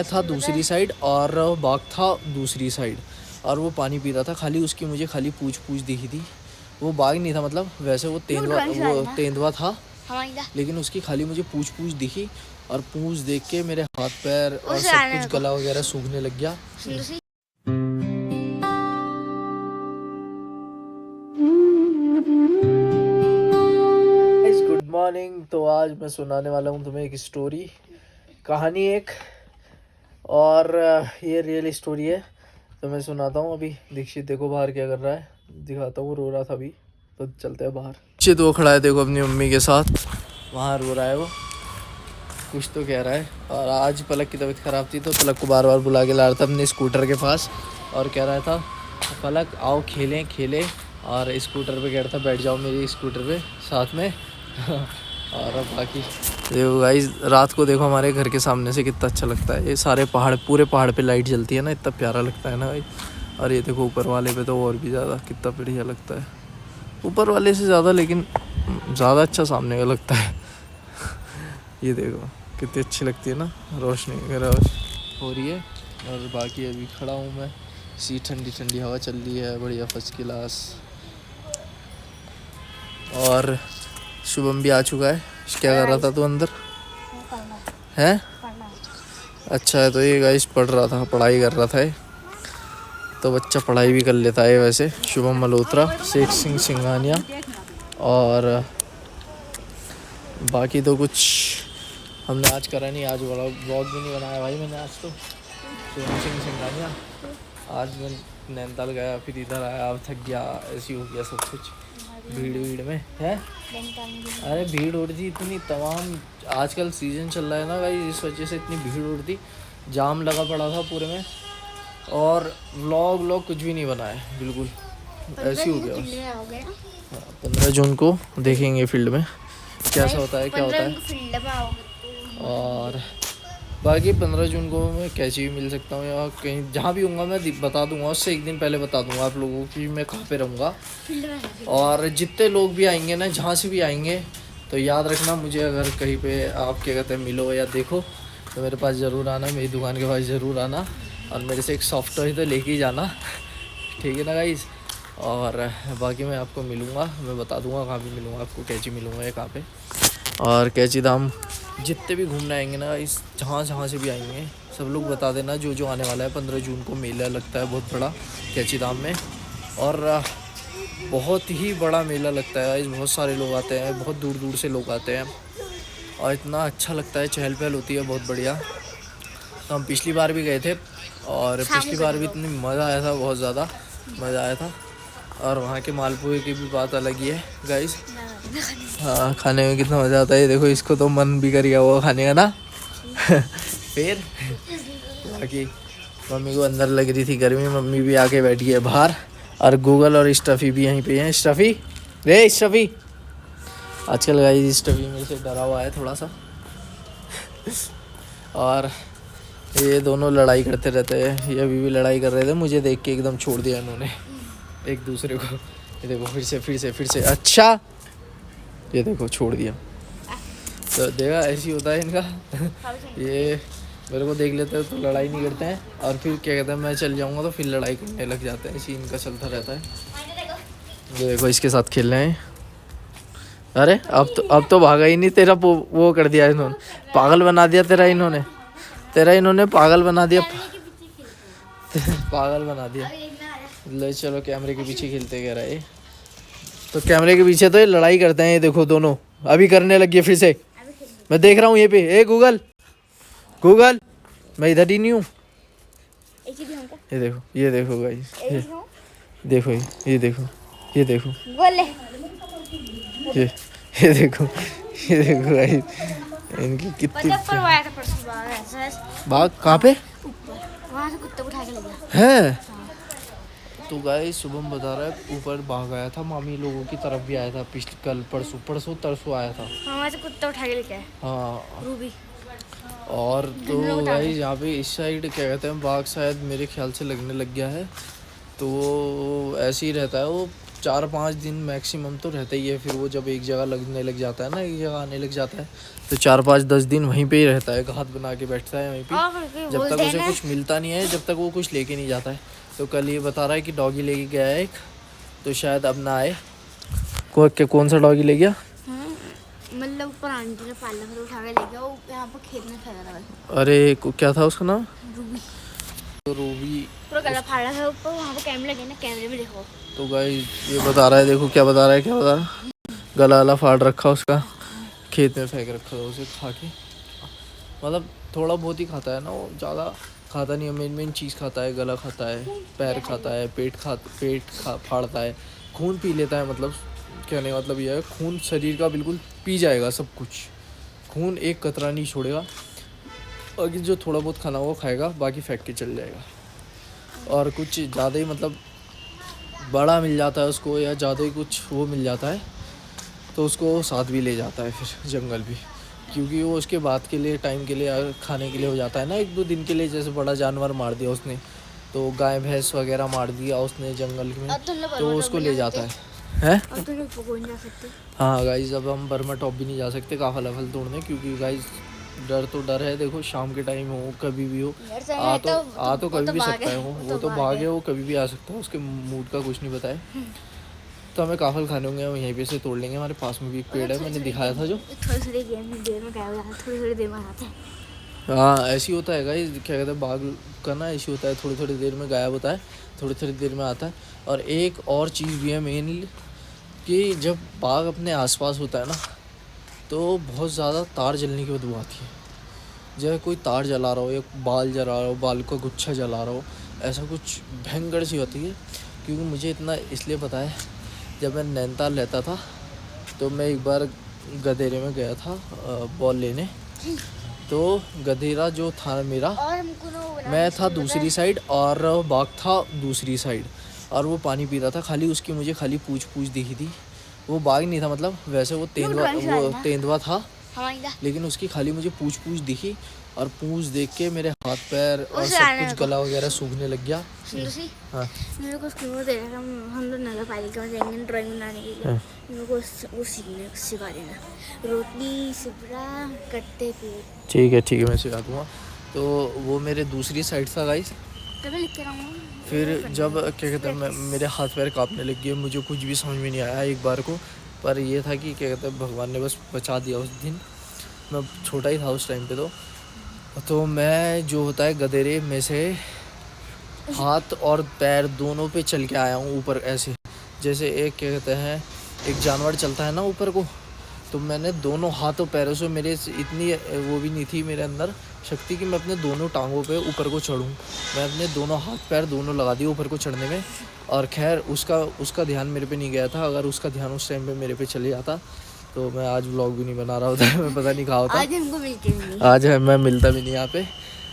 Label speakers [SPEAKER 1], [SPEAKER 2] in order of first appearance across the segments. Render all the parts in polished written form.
[SPEAKER 1] था दूसरी साइड और बाघ था दूसरी साइड, और वो पानी पी रहा था। खाली उसकी मुझे खाली पूछ दिखी थी। वो बाघ नहीं था, मतलब वैसे वो तेंदुआ था, लेकिन उसकी खाली मुझे पूछ दिखी। और पूछ देख के मेरे हाथ पैर और सब कुछ गला वगैरह सूखने लग गया। Good morning. तो आज मैं सुनाने वाला हूँ तुम्हें एक स्टोरी, कहानी एक, और ये रियल स्टोरी है। तो मैं सुनाता हूँ। अभी दीक्षित देखो बाहर क्या कर रहा है, दिखाता हूँ। रो रहा था अभी, तो चलते हैं बाहर। दीक्षित वो खड़ा है देखो अपनी मम्मी के साथ, वहाँ रो रहा है वो, कुछ तो कह रहा है। और आज पलक की तबीयत ख़राब थी, तो पलक को बार बार बुला के ला रहा था अपने स्कूटर के पास, और कह रहा था पलक आओ खेलें। और स्कूटर पे कह रहा था बैठ जाओ मेरी स्कूटर पे साथ में। और अब बाकी देखो गाइस, रात को देखो हमारे घर के सामने से कितना अच्छा लगता है। ये सारे पहाड़, पूरे पहाड़ पे लाइट जलती है ना, इतना प्यारा लगता है ना भाई। और ये देखो ऊपर वाले पे तो और भी ज़्यादा कितना बढ़िया लगता है, ऊपर वाले से ज़्यादा, लेकिन ज़्यादा अच्छा सामने का लगता है। ये देखो कितनी अच्छी लगती है ना, रोशनी वगैरह हो रही है। और बाकी अभी खड़ा हूँ मैं, सी ठंडी हवा चल रही है, बढ़िया फर्स्ट क्लास। और शुभम भी आ चुका है। क्या कर रहा था तू अंदर है? अच्छा है। तो ये गाइस पढ़ रहा था, पढ़ाई कर रहा था ये। तो बच्चा पढ़ाई भी कर लेता है वैसे। शुभम मल्होत्रा, शेख सिंह सिंघानिया। और बाकी तो कुछ हमने आज करा नहीं, आज वाला ब्लॉग भी नहीं बनाया भाई मैंने आज। तो शुभम सिंह सिंघानिया, आज मैं नैनीताल गया, फिर इधर आया, अब थक गया, ऐसी हो गया सब कुछ भीड़ में है। अरे भीड़ उड़ती इतनी तमाम, आजकल सीज़न चल रहा है ना भाई, इस वजह से इतनी भीड़ उड़ती, जाम लगा पड़ा था पूरे में। और व्लॉग कुछ भी नहीं बनाया, बिल्कुल ऐसी हो गया। 15 जून को देखेंगे फील्ड में कैसा होता है, क्या होता है। और बाकी 15 जून को मैं कैसे भी मिल सकता हूँ, या कहीं जहाँ भी हूँगा मैं बता दूँगा, उससे एक दिन पहले बता दूँगा आप लोगों को कि मैं कहाँ पे रहूँगा। और जितने लोग भी आएंगे ना, जहाँ से भी आएंगे, तो याद रखना मुझे, अगर कहीं पे आप क्या कहते हैं मिलो या देखो, तो मेरे पास ज़रूर आना, मेरी दुकान के पास ज़रूर आना, और मेरे से एक सॉफ्ट टॉय तो लेके ही जाना, ठीक है ना गाइज़। और बाकी मैं आपको मिलूँगा, मैं बता दूँगा कहाँ पे मिलूँगा आपको, कैची मिलूँगा या कहाँ पे। और कैची धाम जितने भी घूमने आएंगे ना इस, जहाँ से भी आएंगे, सब लोग बता देना जो आने वाला है। 15 जून को मेला लगता है बहुत बड़ा कैची धाम में, और बहुत ही बड़ा मेला लगता है। बहुत सारे लोग आते हैं, बहुत दूर से लोग आते हैं, और इतना अच्छा लगता है, चहल पहल होती है बहुत बढ़िया। तो हम पिछली बार भी गए थे, और पिछली बार भी इतनी मज़ा आया था, बहुत ज़्यादा मज़ा आया था। और वहाँ के मालपुए की भी बात अलग ही है गाइस। हाँ, खाने में कितना मज़ा आता है। देखो इसको तो मन भी कर गया वो खाने का ना। फिर बाकी मम्मी को अंदर लग रही थी गर्मी, मम्मी भी आके बैठी है बाहर, और गूगल और स्टफ़ी भी यहीं पे हैं। स्टफ़ी आजकल गाइस स्टफ़ी मेरे से डरा हुआ है थोड़ा सा। और ये दोनों लड़ाई करते रहते हैं, ये अभी भी लड़ाई कर रहे थे, मुझे देख के एकदम छोड़ दिया इन्होंने एक दूसरे को। ये देखो फिर से अच्छा, ये देखो छोड़ दिया। तो देखा ऐसी होता है इनका। ये मेरे को देख लेते हैं तो लड़ाई नहीं करते हैं, और फिर क्या कहते हैं मैं चल जाऊंगा तो फिर लड़ाई करने लग जाते हैं, इसी इनका चलता रहता है। ये देखो इसके साथ खेल रहे हैं। अरे अब तो भागा ही नहीं, तेरा वो कर दिया इन्होंने, पागल बना दिया तेरा इन्होंने पागल बना दिया। पागल बना दिया। ले चलो कैमरे के पीछे खेलते कह रहा है। तो कैमरे के पीछे तो ये लड़ाई करते हैं, ये देखो दोनों अभी करने लग गए फिर से। मैं देख रहा हूँ ये पे, ए गूगल मैं इधर ही नहीं हूँ। ये देखो गाइस, देखो ये देखो ये देखो गाइस, इनकी कितनी बाघ कहाँ पे
[SPEAKER 2] वहाँ से कुत्ते उठा के ले गया
[SPEAKER 1] है। तो गाइस शुभम बता रहा है ऊपर भाग आया था, मामी लोगों की तरफ भी आया था, कल परसों तरसों आया था।
[SPEAKER 2] वहाँ से कुत्ता उठा के ले गया।
[SPEAKER 1] हाँ
[SPEAKER 2] रूबी।
[SPEAKER 1] और तो गाइस यहाँ पे इस साइड क्या कहते हैं बाघ शायद मेरे ख्याल से लगने लग गया है। तो वो ऐसे ही रहता है, वो 4-5 दिन मैक्सिमम तो रहता ही है। फिर वो जब एक जगह लगने लग जाता है ना, एक जगह आने लग जाता है, तो 4-5-10 दिन वहीं पे ही रहता है, घात बना के बैठता है वहीं पे, जब तक उसे कुछ मिलता नहीं है, जब तक वो कुछ लेके नहीं जाता है। तो कल ये बता रहा है कि डॉगी लेके गया है एक, तो शायद अब ना आए। कौन सा डॉगी ले गया?
[SPEAKER 2] मतलब ऊपर आंटी ने पाला फिर उठा के ले गया, वो यहाँ पर खेत में खेला था।
[SPEAKER 1] अरे क्या था उसका नाम?
[SPEAKER 2] रूबी।
[SPEAKER 1] तो रूबी
[SPEAKER 2] पूरा गला फाड़ा था ऊपर, वहाँ पर कैमरे लगे ना, कैमरे में देखो।
[SPEAKER 1] तो गाइस ये बता रहा है, देखो क्या बता रहा है, गला वाला फाड़ रखा उसका, खेत में फेंक रखा था उसे खा के। मतलब थोड़ा बहुत ही खाता है ना, वो ज़्यादा खाता नहीं है। मेन चीज़ खाता है, गला खाता है, पैर खाता है, पेट फाड़ता है, खून पी लेता है। मतलब कहने का मतलब यह है, खून शरीर का बिल्कुल पी जाएगा सब कुछ, खून एक कतरा नहीं छोड़ेगा। बाकी जो थोड़ा बहुत खाना वो खाएगा, बाकी फेंक के चल जाएगा। और कुछ ज़्यादा ही मतलब बड़ा मिल जाता है उसको, या ज़्यादा ही कुछ वो मिल जाता है, तो उसको साथ भी ले जाता है फिर जंगल भी, क्योंकि वो उसके बाद के लिए, टाइम के लिए, खाने के लिए हो जाता है ना, 1-2 दिन के लिए। जैसे बड़ा जानवर मार दिया उसने, तो गाय भैंस वगैरह मार दिया उसने जंगल में, तो उसको ले जाता है। हैं? हाँ गाइस, अब हम बर्मा टॉप भी नहीं जा सकते काफल अफल तोड़ने, क्योंकि गाइस डर तो डर है। देखो शाम के टाइम हो, कभी भी हो, आ तो कभी भी सकता है वो तो भागे, वो कभी भी आ सकता है, उसके मूड का कुछ नहीं पता है। तो हमें काफल खाने होंगे, हम यहीं पे से तोड़ लेंगे। हमारे पास में भी एक पेड़ है, मैंने दिखाया था जो।
[SPEAKER 2] थोड़ी देर में गायब हो जाता है, थोड़ी देर में आते हैं।
[SPEAKER 1] हाँ ऐसे ही होता है गाइस, क्या कहते हैं, बाघ का ना ऐसे होता है, थोड़ी देर में गायब होता है, थोड़ी देर में आता है। और एक और चीज़ भी है मेनली, कि जब बाघ अपने आसपास होता है ना, तो बहुत ज़्यादा तार जलने की बदबू आती है। जैसे कोई तार जला रहा हो, या बाल जला रहा हो, बाल का गुच्छा जला रहा हो, ऐसा कुछ भयंकर सी होती है। क्योंकि मुझे इतना इसलिए पता है, जब मैं नैनीताल रहता था, तो मैं एक बार गधेरे में गया था बॉल लेने। तो गधेरा जो था मेरा, मैं था दूसरी साइड और बाघ था दूसरी साइड, और वो पानी पी रहा था। उसकी मुझे खाली पूछ दिखी थी। वो बाघ नहीं था, मतलब वैसे वो तेंदुआ था, लेकिन उसकी खाली मुझे पूछ दिखी। और पूछ देख के मेरे हाथ पैर और सब कुछ गला वगैरह सूखने लग गया। हाँ
[SPEAKER 2] मेरे को स्कूल दे रहा, हम लोग नगर पालिका में जाएंगे ड्राइंग बनाने के लिए। मेरे को वो सिखा देना, रोटी सिपरा कट्टे पे।
[SPEAKER 1] ठीक है मैं सिखा दूँगा। तो वो मेरे दूसरी साइड था गाइस।
[SPEAKER 2] तभी लिख के लाऊंगा।
[SPEAKER 1] फिर जब क्या कहते हैं, मेरे हाथ पैर कांपने लग गए, मुझे कुछ भी समझ में नहीं आया एक बार को। पर ये था कि क्या कहते हैं, भगवान ने बस बचा दिया उस दिन। मैं छोटा ही था उस टाइम पे। तो मैं जो होता है गधेरे में से हाथ और पैर दोनों पे चल के आया हूँ ऊपर, ऐसे जैसे एक क्या कहते हैं, एक जानवर चलता है ना ऊपर को। तो मैंने दोनों हाथों पैरों से, मेरे इतनी वो भी नहीं थी मेरे अंदर शक्ति कि मैं अपने दोनों टांगों पे ऊपर को चढ़ूँ। मैं अपने दोनों हाथ पैर दोनों लगा दिए ऊपर को चढ़ने में। और खैर उसका ध्यान मेरे पे नहीं गया था। अगर उसका ध्यान उस टाइम पे मेरे पे चले जाता, तो मैं आज व्लॉग भी नहीं बना रहा होता। मैं पता नहीं कहाँ होता,
[SPEAKER 2] आज हमको मिलते नहीं,
[SPEAKER 1] आज मैं मिलता भी नहीं यहाँ पे।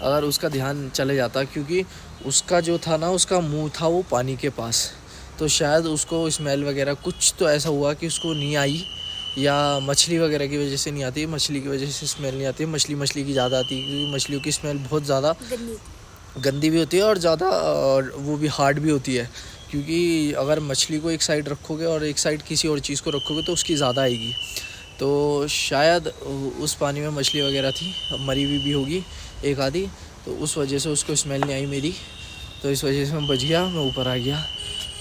[SPEAKER 1] अगर उसका ध्यान चले जाता, क्योंकि उसका जो था ना, उसका मुंह था वो पानी के पास, तो शायद उसको स्मेल वगैरह कुछ तो ऐसा हुआ कि उसको नहीं आई, या मछली वगैरह की वजह से नहीं आती। मछली की वजह से स्मेल नहीं आती, मछली की ज़्यादा आती है, क्योंकि मछलियों की स्मेल बहुत ज़्यादा गंदी भी होती है, और ज़्यादा वो भी हार्ड भी होती है। क्योंकि अगर मछली को एक साइड रखोगे और एक साइड किसी और चीज़ को रखोगे, तो उसकी ज़्यादा आएगी। तो शायद उस पानी में मछली वगैरह थी, मरी हुई भी होगी एक आधी, तो उस वजह से उसको स्मेल नहीं आई मेरी। तो इस वजह से मैं बच गया, मैं ऊपर आ गया।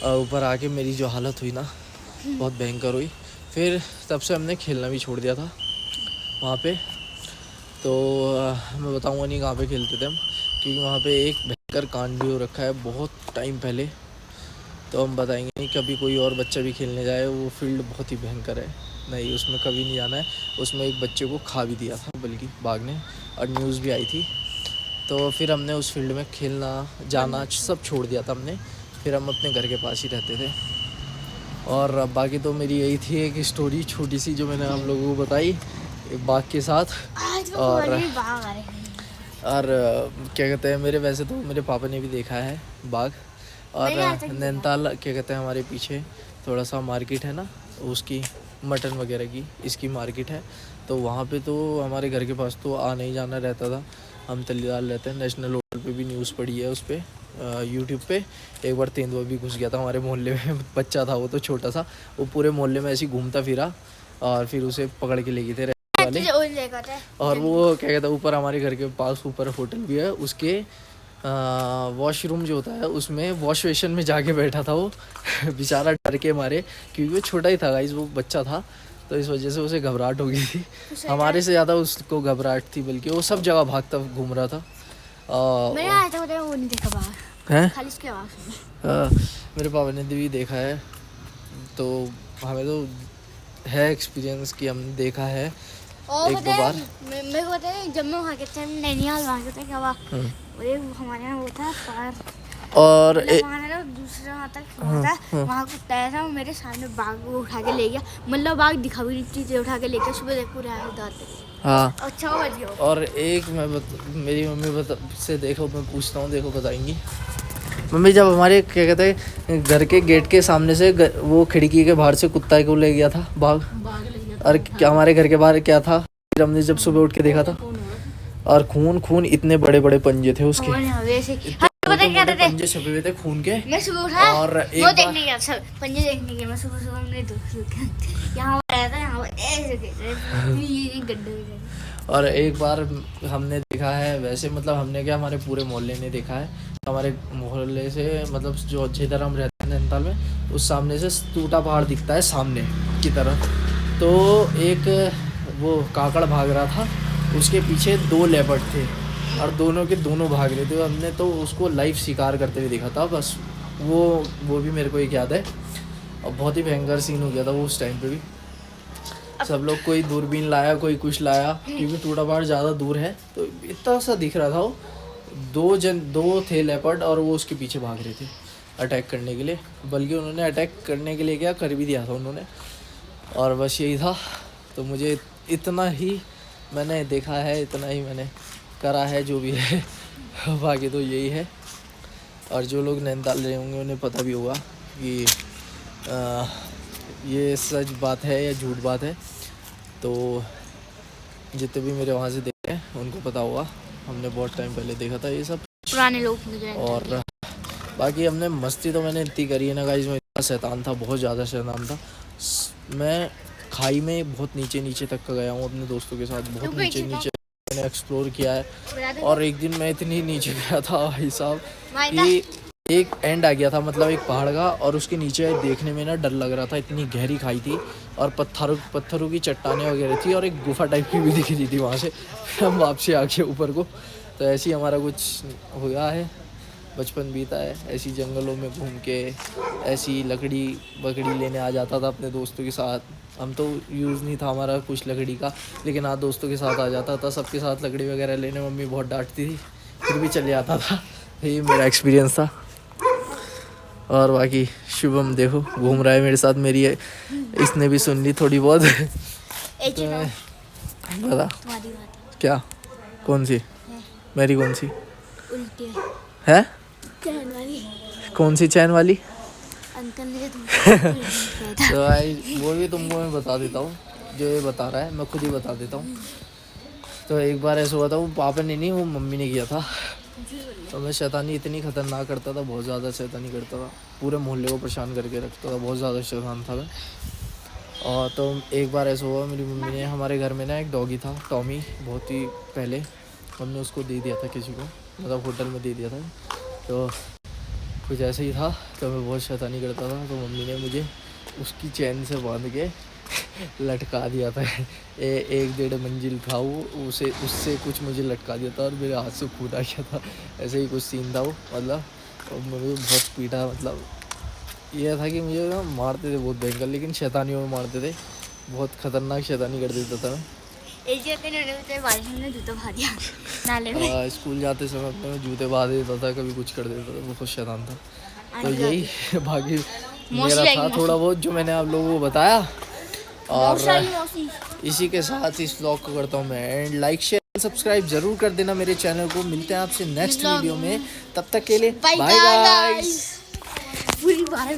[SPEAKER 1] और ऊपर आके मेरी जो हालत हुई ना, बहुत भयंकर हुई। फिर तब से हमने खेलना भी छोड़ दिया था वहाँ पे। तो मैं बताऊँगा नहीं कहाँ पे खेलते थे हम, क्योंकि वहाँ पे एक भयंकर कांड भी हो रखा है बहुत टाइम पहले। तो हम बताएंगे नहीं, कभी कोई और बच्चा भी खेलने जाए, वो फील्ड बहुत ही भयंकर है, नहीं उसमें कभी नहीं जाना है। उसमें एक बच्चे को खा भी दिया था बल्कि बाघ ने, और न्यूज़ भी आई थी। तो फिर हमने उस फील्ड में खेलना जाना सब छोड़ दिया था हमने। फिर हम अपने घर के पास ही रहते थे। और बाकी तो मेरी यही थी एक स्टोरी छोटी सी, जो मैंने हम लोगों को बताई बाघ के साथ। और क्या कहते हैं, मेरे वैसे तो मेरे पापा ने भी देखा है बाघ। और नैनीताल क्या कहते हैं, हमारे पीछे थोड़ा सा मार्केट है ना, उसकी मटन वगैरह की इसकी मार्केट है। तो वहाँ पे तो हमारे घर के पास तो आना ही जाना रहता था। हम तलीदार रहते हैं। नेशनल होटल पे भी न्यूज़ पड़ी है उस पर, यूट्यूब पे। एक बार तेंदुआ भी घुस गया था हमारे मोहल्ले में। बच्चा था वो तो छोटा सा, वो पूरे मोहल्ले में ऐसे ही घूमता फिरा और फिर उसे पकड़ के ले गए थे वाले। और वो क्या कहता है, ऊपर हमारे घर के पास ऊपर होटल भी है, उसके वॉशरूम जो होता है उसमें वॉश बेसिन में जाके बैठा था वो। बेचारा डर के मारे, क्योंकि वो छोटा ही था गाइस, वो बच्चा था, तो इस वजह से उसे घबराहट हो गई थी। हमारे से ज़्यादा उसको घबराहट थी, बल्कि वो सब जगह भागता घूम रहा था।
[SPEAKER 2] मैंने आया था वो नहीं देखा बाहर,
[SPEAKER 1] हैं?
[SPEAKER 2] खाली उसकी आवाज़ सुनी।
[SPEAKER 1] मेरे पापा ने भी देखा है, तो हमें तो है एक्सपीरियंस कि हमने देखा है
[SPEAKER 2] और
[SPEAKER 1] एक दो बार।
[SPEAKER 2] मेरे को पता है, जब मैं वहाँ के थे नैनीताल, वहाँ के थे क्या हुआ, हमारे यहाँ वो था पार,
[SPEAKER 1] और
[SPEAKER 2] वहाँ ना दूसरा वहाँ तक था, वहाँ कुत्ता आया था, मेरे सामने बाघ वो उठा के ले गया, मतलब बाघ दिखा भी नहीं थी, उठा के लेके सुबह देख पूरे आए दांत।
[SPEAKER 1] हाँ,
[SPEAKER 2] अच्छा हुआ जी।
[SPEAKER 1] और एक मेरी मम्मी से देखो, मैं पूछता हूँ, देखो बताएंगी मम्मी, जब हमारे क्या कहते हैं घर के गेट के सामने से वो खिड़की के बाहर से कुत्ता को ले गया था बाघ, और क्या हमारे घर के बाहर क्या था, फिर हमने जब सुबह उठ के देखा था, और खून इतने बड़े बड़े पंजे थे उसके, पंजे छपे हुए थे खून के।
[SPEAKER 2] मैं सुबह उठा
[SPEAKER 1] और एक
[SPEAKER 2] वो देखने गया, सब पंजे देखने गया, मैं सुबह हमने यहाँ आया था, यहाँ ऐसे गड्ढे।
[SPEAKER 1] और एक बार हमने देखा है, वैसे मतलब हमने क्या, हमारे पूरे मोहल्ले ने देखा है। हमारे मोहल्ले से मतलब जो जिधर हम रहते हैं नैनीताल में, उस सामने से टूटा पहाड़ दिखता है सामने की तरफ। तो एक वो काकड़ भाग रहा था, उसके पीछे 2 लेपर्ड थे और दोनों के दोनों भाग रहे थे। हमने तो उसको लाइव शिकार करते हुए देखा था बस, वो भी मेरे को एक याद है। और बहुत ही भयंकर सीन हो गया था वो उस टाइम पे भी। सब लोग कोई दूरबीन लाया, कोई कुछ लाया, क्योंकि टूटा पहाड़ ज़्यादा दूर है, तो इतना सा दिख रहा था वो। 2 थे लेपर्ड और वो उसके पीछे भाग रहे थे अटैक करने के लिए, बल्कि उन्होंने अटैक करने के लिए क्या कर भी दिया था उन्होंने। और बस यही था, तो मुझे इतना ही मैंने देखा है, इतना ही मैंने करा है जो भी है। बाकी तो यही है। और जो लोग नैनीताल रहे होंगे उन्हें पता भी होगा कि ये सच बात है या झूठ बात है। तो जितने भी मेरे वहाँ से देखे हैं उनको पता होगा, हमने बहुत टाइम पहले देखा था ये सब
[SPEAKER 2] पुराने लोग।
[SPEAKER 1] और बाकी हमने मस्ती तो मैंने इतनी करी है ना गाइस, मैं इतना शैतान था, बहुत ज़्यादा शैतान था। मैं खाई में बहुत नीचे तक का गया हूँ अपने दोस्तों के साथ, बहुत नीचे मैंने एक्सप्लोर किया है। और एक दिन मैं इतनी नीचे गया था भाई साहब कि एक एंड आ गया था, मतलब एक पहाड़ का, और उसके नीचे देखने में ना डर लग रहा था, इतनी गहरी खाई थी और पत्थरों की चट्टानें वगैरह थी, और एक गुफा टाइप की भी दिख रही थी वहाँ से। हम वापसी आ गए ऊपर को। तो ऐसे ही हमारा कुछ हुआ है, बचपन बीता है ऐसी जंगलों में घूम के। ऐसी लकड़ी बकड़ी लेने आ जाता था अपने दोस्तों के साथ। हम तो यूज़ नहीं था हमारा कुछ लकड़ी का, लेकिन हाँ दोस्तों के साथ आ जाता था, सबके साथ लकड़ी वगैरह लेने। मम्मी बहुत डांटती थी, फिर भी चले आता था। ये मेरा एक्सपीरियंस था। और बाकी शुभम देखो घूम रहा है मेरे साथ, मेरी है, इसने भी सुन ली थोड़ी बहुत। तो बता क्या, कौन सी मेरी, कौन सी
[SPEAKER 2] उल्टी
[SPEAKER 1] है,
[SPEAKER 2] चैन वाली,
[SPEAKER 1] कौन सी चैन वाली?
[SPEAKER 2] अंकल ने
[SPEAKER 1] तो भाई वो भी तुमको मैं बता देता हूँ, जो ये बता रहा है मैं खुद ही बता देता हूँ। तो एक बार ऐसा हुआ था, वो पापा ने नहीं, वो मम्मी ने किया था। तो मैं शैतानी इतनी ख़तरनाक करता था, बहुत ज़्यादा शैतानी करता था, पूरे मोहल्ले को परेशान करके रखता था, बहुत ज़्यादा शैतान था मैं। और तो एक बार ऐसा हुआ, मेरी मम्मी ने, हमारे घर में ना एक डॉगी था टॉमी, बहुत ही पहले हमने उसको दे दिया था किसी को, मतलब होटल में दे दिया था। तो कुछ ऐसे ही था, तो मैं बहुत शैतानी करता था, तो मम्मी ने मुझे उसकी चैन से बांध के लटका दिया था। 1-1.5 मंजिल था वो, उससे कुछ मुझे लटका दिया था और मेरे हाथ से खून आ गया था। ऐसे ही कुछ सीन था वो, मतलब। और मुझे बहुत पीटा, मतलब ये था कि मुझे ना मारते थे बहुत भयंकर, लेकिन शैतानियों में मारते थे, बहुत ख़तरनाक शैतानी कर देता था मैं। स्कूल जाते समय अपने जूते बहा देता था, कभी कुछ कर देता था, बहुत शैतान था। तो यही बाकी मेरा था थोड़ा बहुत जो मैंने आप लोगों को बताया। और इसी के साथ इस व्लॉग को करता हूँ मैं एंड। लाइक शेयर सब्सक्राइब जरूर कर देना मेरे चैनल को। मिलते हैं आपसे नेक्स्ट वीडियो में, तब तक के लिए बाय गाइस।
[SPEAKER 2] पूरी बार